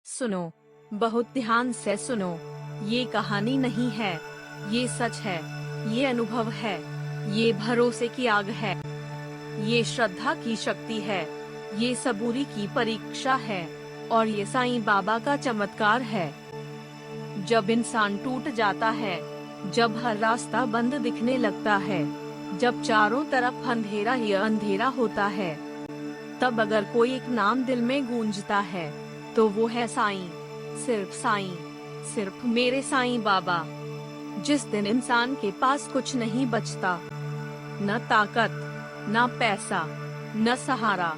सुनो, बहुत ध्यान से सुनो। ये कहानी नहीं है, ये सच है, ये अनुभव है, ये भरोसे की आग है, ये श्रद्धा की शक्ति है, ये सबूरी की परीक्षा है, और ये साईं बाबा का चमत्कार है। जब इंसान टूट जाता है, जब हर रास्ता बंद दिखने लगता है, जब चारों तरफ अंधेरा ही अंधेरा होता है, तब अगर कोई एक नाम दिल में गूंजता है, तो वो है साईं, सिर्फ साईं, सिर्फ मेरे साईं बाबा। जिस दिन इंसान के पास कुछ नहीं बचता, न ताकत, न पैसा, न सहारा,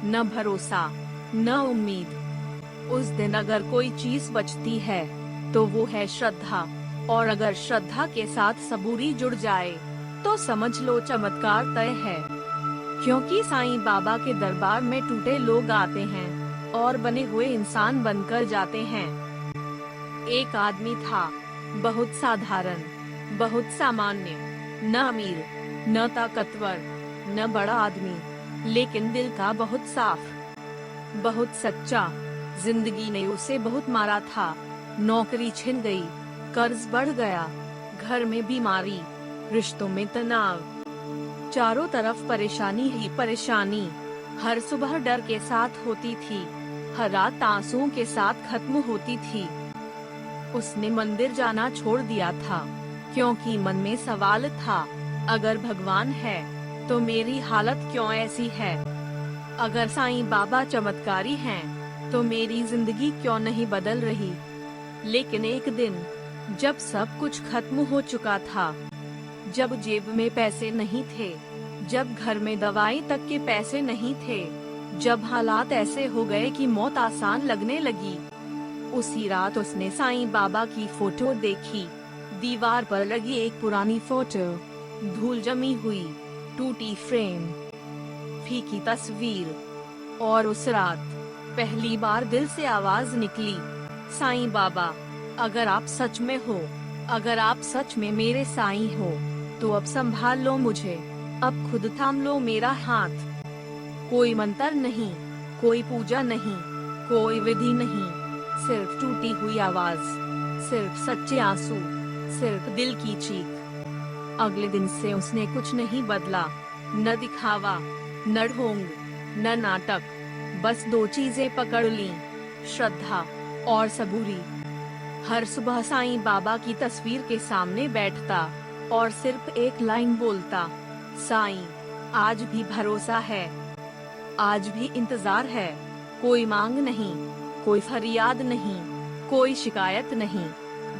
न भरोसा, न उम्मीद, उस दिन अगर कोई चीज बचती है, तो वो है श्रद्धा। और अगर श्रद्धा के साथ सबूरी जुड़ जाए, तो समझ लो चमत्कार तय है। क्योंकि साईं बाबा के दरबार में टूटे लोग आते हैं, और बने हुए इंसान बनकर जाते हैं। एक आदमी था, बहुत साधारण, बहुत सामान्य, न अमीर, न ताकतवर, न बड़ा आदमी, लेकिन दिल का बहुत साफ, बहुत सच्चा। जिंदगी ने उसे बहुत मारा था, नौकरी छिन गई, कर्ज बढ़ गया, घर में बीमारी, रिश्तों में तनाव, चारों तरफ परेशानी ही परेशानी। हर सुबह डर के साथ होती थी, हर रात आंसुओं के साथ खत्म होती थी। उसने मंदिर जाना छोड़ दिया था, क्योंकि मन में सवाल था, अगर भगवान है, तो मेरी हालत क्यों ऐसी है? अगर साईं बाबा चमत्कारी हैं, तो मेरी जिंदगी क्यों नहीं बदल रही? लेकिन एक दिन, जब सब कुछ खत्म हो चुका था, जब जेब में पैसे नहीं थे, जब घर में दवाई तक के पैसे नहीं थे, जब हालात ऐसे हो गए कि मौत आसान लगने लगी, उसी रात उसने साईं बाबा की फोटो देखी। दीवार पर लगी एक पुरानी फोटो, धूल जमी हुई, टूटी फ्रेम, फीकी तस्वीर। और उस रात पहली बार दिल से आवाज निकली, साईं बाबा, अगर आप सच में हो, अगर आप सच में मेरे साईं हो, तो अब संभाल लो मुझे, अब खुद थाम लो मेरा हाथ। कोई मंत्र नहीं, कोई पूजा नहीं, कोई विधि नहीं, सिर्फ टूटी हुई आवाज, सिर्फ सच्चे आंसू, सिर्फ दिल की चीख। अगले दिन से उसने कुछ नहीं बदला, न दिखावा, न ढोंग, न नाटक, बस दो चीजें पकड़ ली, श्रद्धा और सबूरी। हर सुबह साईं बाबा की तस्वीर के सामने बैठता, और सिर्फ एक लाइन बोलता, साईं, आज भी भरोसा है, आज भी इंतजार है। कोई मांग नहीं, कोई फरियाद नहीं, कोई शिकायत नहीं।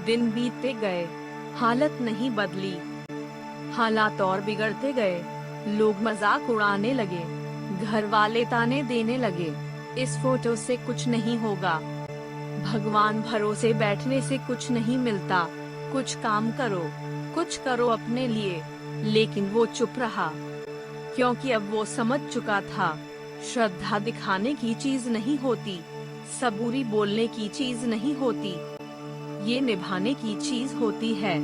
दिन बीतते गए, हालत नहीं बदली, हालात और बिगड़ते गए। लोग मजाक उड़ाने लगे, घर वाले ताने देने लगे, इस फोटो से कुछ नहीं होगा, भगवान भरोसे बैठने से कुछ नहीं मिलता, कुछ काम करो, कुछ करो अपने लिए। लेकिन वो चुप रहा, क्योंकि अब वो समझ चुका था, श्रद्धा दिखाने की चीज नहीं होती, सबूरी बोलने की चीज नहीं होती, ये निभाने की चीज होती है।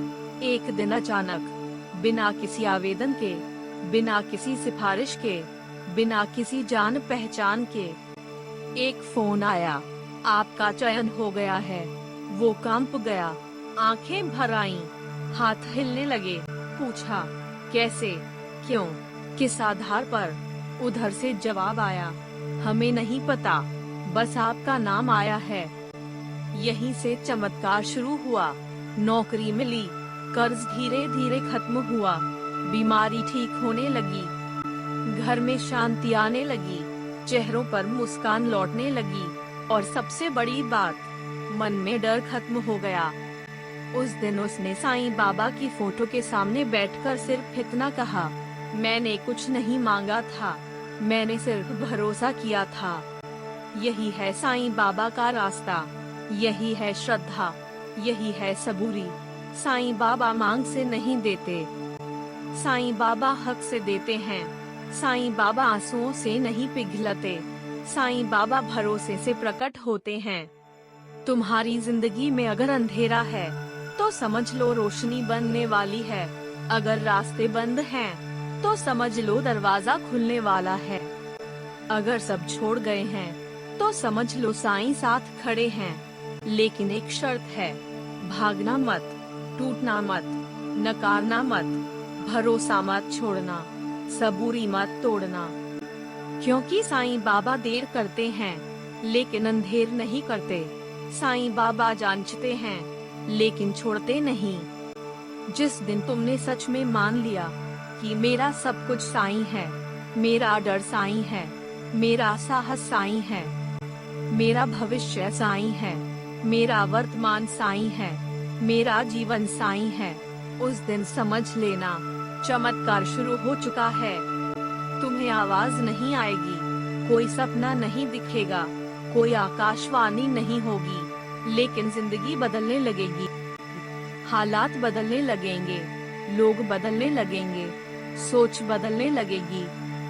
एक दिन अचानक, बिना किसी आवेदन के, बिना किसी सिफारिश के, बिना किसी जान पहचान के, एक फोन आया, आपका चयन हो गया है। वो कांप गया, आंखें भर आईं, हाथ हिलने लगे। पूछा, कैसे, क्यों, किस आधार पर? उधर से जवाब आया, हमें नहीं पता, बस आपका नाम आया है। यहीं से चमत्कार शुरू हुआ। नौकरी मिली, कर्ज धीरे धीरे खत्म हुआ, बीमारी ठीक होने लगी, घर में शांति आने लगी, चेहरों पर मुस्कान लौटने लगी, और सबसे बड़ी बात, मन में डर खत्म हो गया। उस दिन उसने साईं बाबा की फोटो के सामने बैठकर सिर्फ इतना कहा, मैंने कुछ नहीं मांगा था, मैंने सिर्फ भरोसा किया था। यही है साईं बाबा का रास्ता, यही है श्रद्धा, यही है सबूरी। साईं बाबा मांग से नहीं देते, साईं बाबा हक से देते हैं। साईं बाबा आंसुओं से नहीं पिघलते, साईं बाबा भरोसे से प्रकट होते हैं। तुम्हारी जिंदगी में अगर अंधेरा है, तो समझ लो रोशनी बनने वाली है। अगर रास्ते बंद हैं, तो समझ लो दरवाजा खुलने वाला है। अगर सब छोड़ गए हैं, तो समझ लो साईं साथ खड़े हैं। लेकिन एक शर्त है, भागना मत, टूटना मत, नकारना मत, भरोसा मत छोड़ना, सबूरी मत तोड़ना। क्योंकि साईं बाबा देर करते हैं, लेकिन अंधेर नहीं करते। साईं बाबा जांचते हैं, लेकिन छोड़ते नहीं। जिस दिन तुमने सच में मान लिया कि मेरा सब कुछ साईं है, मेरा डर साईं है, मेरा साहस साईं है, मेरा भविष्य साईं है, मेरा वर्तमान साईं है, मेरा जीवन साईं है, उस दिन समझ लेना चमत्कार शुरू हो चुका है। तुम्हें आवाज नहीं आएगी, कोई सपना नहीं दिखेगा, कोई आकाशवाणी नहीं होगी, लेकिन जिंदगी बदलने लगेगी। हालात बदलने लगेंगे, लोग बदलने लगेंगे, सोच बदलने लगेगी,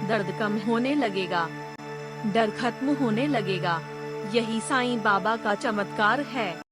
दर्द कम होने लगेगा, डर खत्म होने लगेगा। यही साईं बाबा का चमत्कार है।